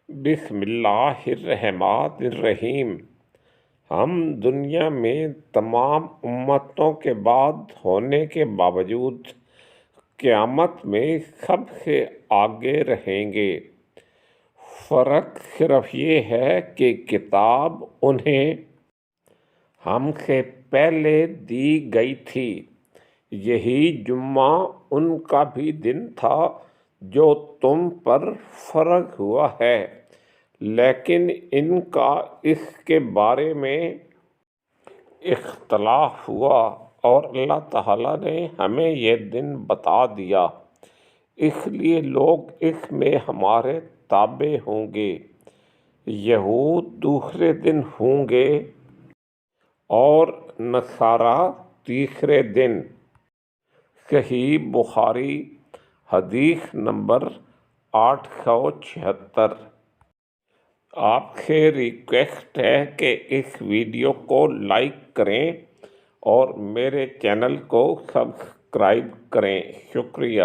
بسم اللہ الرحمن الرحیم۔ ہم دنیا میں تمام امتوں کے بعد ہونے کے باوجود قیامت میں سب سے آگے رہیں گے۔ فرق صرف یہ ہے کہ کتاب انہیں ہم سے پہلے دی گئی تھی۔ یہی جمعہ ان کا بھی دن تھا جو تم پر فرض ہوا ہے، لیکن ان کا اس کے بارے میں اختلاف ہوا اور اللہ تعالیٰ نے ہمیں یہ دن بتا دیا، اس لیے لوگ اس میں ہمارے تابع ہوں گے۔ یہود دوسرے دن ہوں گے اور نصارہ تیسرے دن۔ صحیح بخاری حدیث نمبر 876۔ آپ سے ریکویسٹ ہے کہ اس ویڈیو کو لائک کریں اور میرے چینل کو سبسکرائب کریں۔ شکریہ۔